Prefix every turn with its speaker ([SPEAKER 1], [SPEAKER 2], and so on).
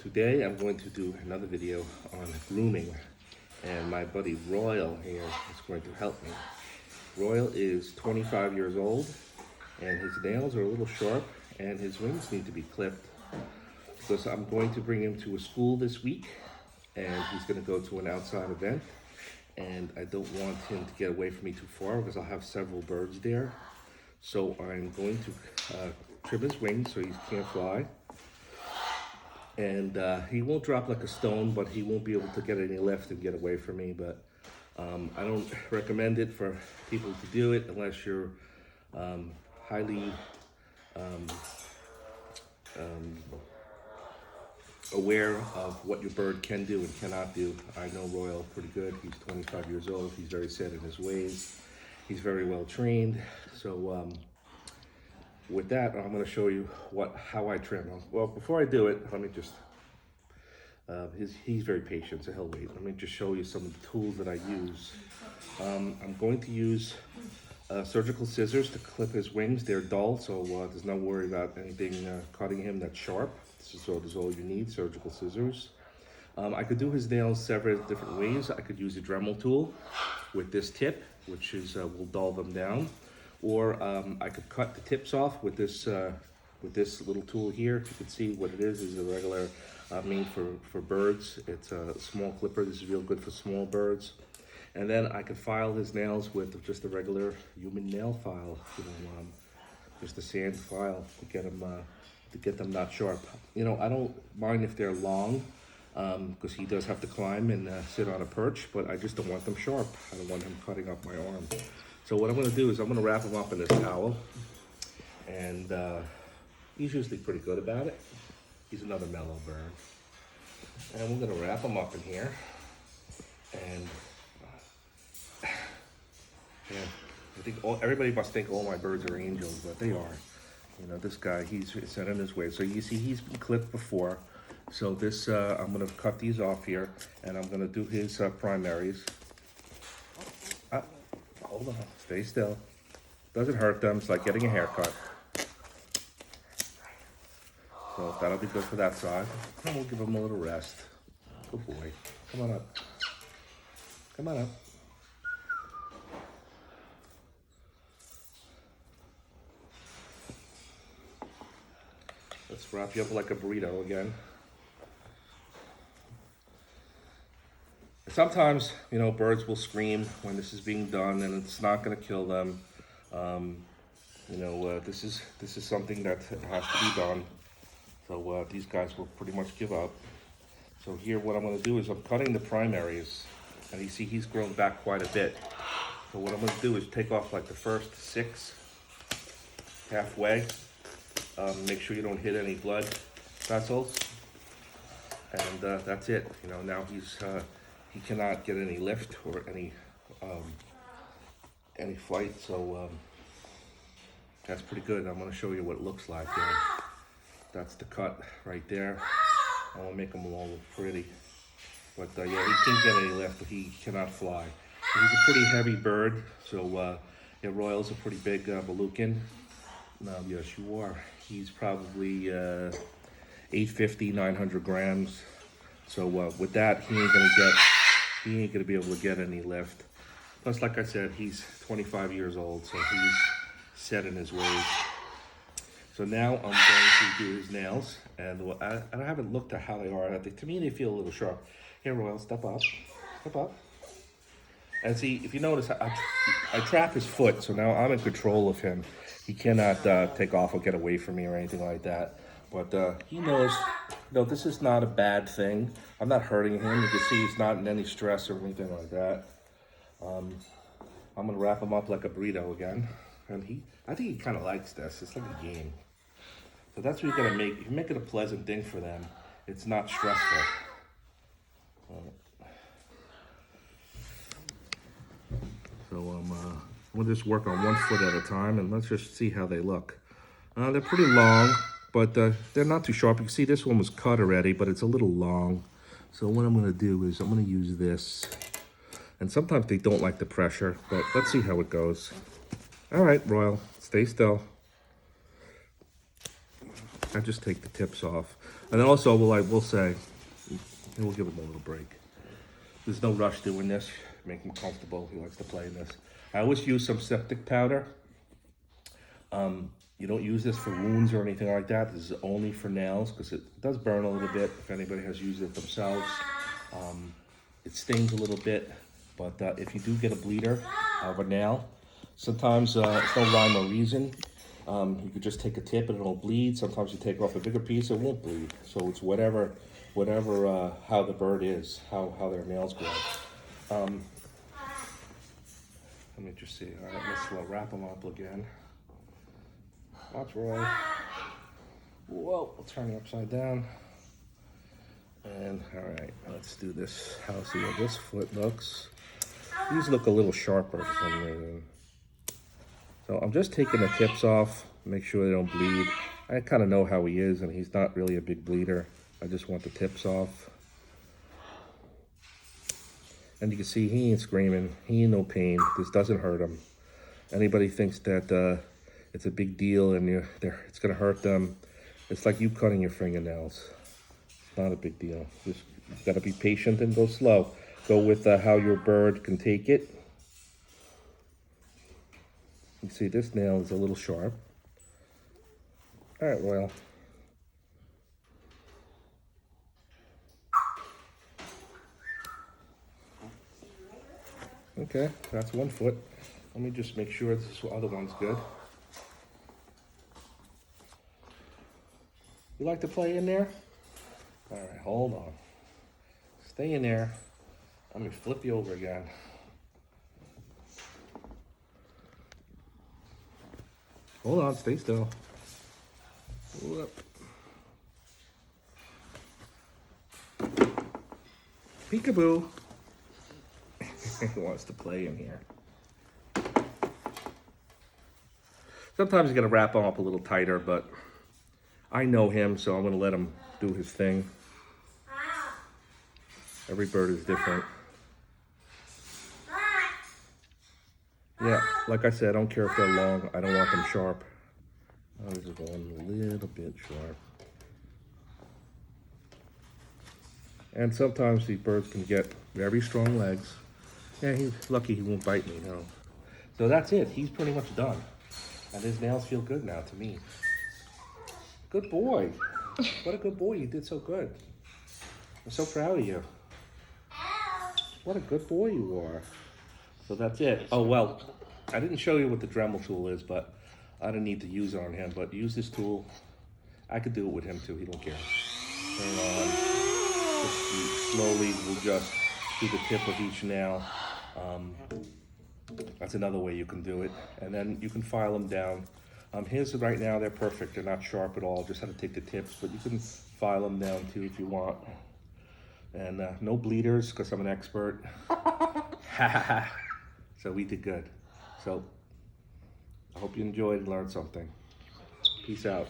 [SPEAKER 1] Today I'm going to do another video on grooming, and my buddy Royal here is going to help me. Royal is 25 years old and his nails are a little sharp and his wings need to be clipped. So I'm going to bring him to a school this week and he's going to go to an outside event, and I don't want him to get away from me too far because I'll have several birds there. So I'm going to trim his wings so he can't fly. And he won't drop like a stone, but he won't be able to get any lift and get away from me. But I don't recommend it for people to do it unless you're highly aware of what your bird can do and cannot do. I know Royal pretty good. He's 25 years old. He's very set in his ways. He's very well trained. So with that, I'm going to show you how I trim him. Well, before I do it, let me just, he's very patient, so he'll wait. Let me just show you some of the tools that I use. I'm going to use surgical scissors to clip his wings. They're dull, so there's no worry about anything cutting him that's sharp. So this is all you need, surgical scissors. I could do his nails several different ways. I could use a Dremel tool with this tip, which is will dull them down. Or I could cut the tips off with this little tool here. You can see what it is a regular made for birds. It's a small clipper. This is real good for small birds. And then I could file his nails with just a regular human nail file, just a sand file to get them not sharp. I don't mind if they're long, because he does have to climb and sit on a perch, but I just don't want them sharp. I don't want him cutting up my arm. So what I'm going to do is I'm going to wrap him up in this towel, and he's usually pretty good about it. He's another mellow bird. And we're going to wrap him up in here, and I think everybody must think all my birds are angels, but they are. This guy, he's set in his way. So you see he's been clipped before. So this, I'm going to cut these off here, and I'm going to do his primaries. Hold on, stay still. Doesn't hurt them, it's like getting a haircut. So that'll be good for that side. And we'll give him a little rest. Good boy. Come on up. Come on up. Let's wrap you up like a burrito again. Sometimes, birds will scream when this is being done, and it's not going to kill them. This is something that has to be done. So these guys will pretty much give up. So here, what I'm going to do is I'm cutting the primaries, and you see he's grown back quite a bit. So what I'm going to do is take off like the first 6 halfway. Make sure you don't hit any blood vessels, and that's it. Now he cannot get any lift or any flight, so that's pretty good. I'm going to show you what it looks like. That's the cut right there. I want to make him all look pretty, but yeah, he can't get any lift, but he cannot fly. He's a pretty heavy bird, so yeah, Royal's a pretty big Belucan. Yes, you are. He's probably 850, 900 grams. So with that, he ain't gonna be able to get any lift. Plus, like I said, he's 25 years old, so he's set in his ways. So now I'm going to do his nails, and I haven't looked at how they are. To me, they feel a little sharp. Here, Royal, step up, step up. And see, if you notice, I trap his foot, so now I'm in control of him. He cannot take off or get away from me or anything like that. But he knows, this is not a bad thing. I'm not hurting him. You can see he's not in any stress or anything like that. I'm going to wrap him up like a burrito again. And I think he kind of likes this. It's like a game. So that's what you're going to make. You make it a pleasant thing for them. It's not stressful. So we'll just work on 1 foot at a time, and let's just see how they look. They're pretty long, but they're not too sharp. You can see this one was cut already, but it's a little long. So what I'm going to do is I'm going to use this. And sometimes they don't like the pressure, but let's see how it goes. All right, Royal, stay still. I just take the tips off. And then also, I will say, and we'll give him a little break. There's no rush doing this. Make him comfortable. He likes to play in this. I always use some septic powder. You don't use this for wounds or anything like that. This is only for nails because it does burn a little bit if anybody has used it themselves. It stings a little bit, but if you do get a bleeder of a nail, sometimes it's no rhyme or reason. You could just take a tip and it'll bleed. Sometimes you take off a bigger piece, it won't bleed. So it's whatever how the bird is, how their nails grow. Let me just see. All right, let's wrap them up again. Watch, Roy. Whoa, we'll turn it upside down. And all right, let's do this. How see how this foot looks. These look a little sharper for some reason. So I'm just taking the tips off, make sure they don't bleed. I kind of know how he is, and he's not really a big bleeder. I just want the tips off. And you can see he ain't screaming, he ain't no pain. This doesn't hurt him. Anybody thinks that it's a big deal and it's gonna hurt them, it's like you cutting your fingernails. It's not a big deal. Just gotta be patient and go slow. Go with how your bird can take it. You see this nail is a little sharp. All right, Royal. Okay, that's one foot. Let me just make sure this other one's good. You like to play in there? All right, hold on. Stay in there. Let me flip you over again. Hold on, stay still. Whoop. Peekaboo. He wants to play in here. Sometimes you gotta wrap him up a little tighter, but I know him, so I'm gonna let him do his thing. Every bird is different. Yeah, like I said, I don't care if they're long. I don't want them sharp. I was going a little bit sharp. And sometimes these birds can get very strong legs. Yeah, he's lucky he won't bite me, no. So that's it. He's pretty much done. And his nails feel good now to me. Good boy. What a good boy. You did so good. I'm so proud of you. What a good boy you are. So that's it. Oh, well, I didn't show you what the Dremel tool is, but I don't need to use it on him. But use this tool. I could do it with him too. He don't care. Turn on. Just slowly, we'll just do the tip of each nail. That's another way you can do it. And then you can file them down. His right now, they're perfect. They're not sharp at all. Just have to take the tips, but you can file them down too if you want. And no bleeders, because I'm an expert. So we did good. So I hope you enjoyed and learned something. Peace out.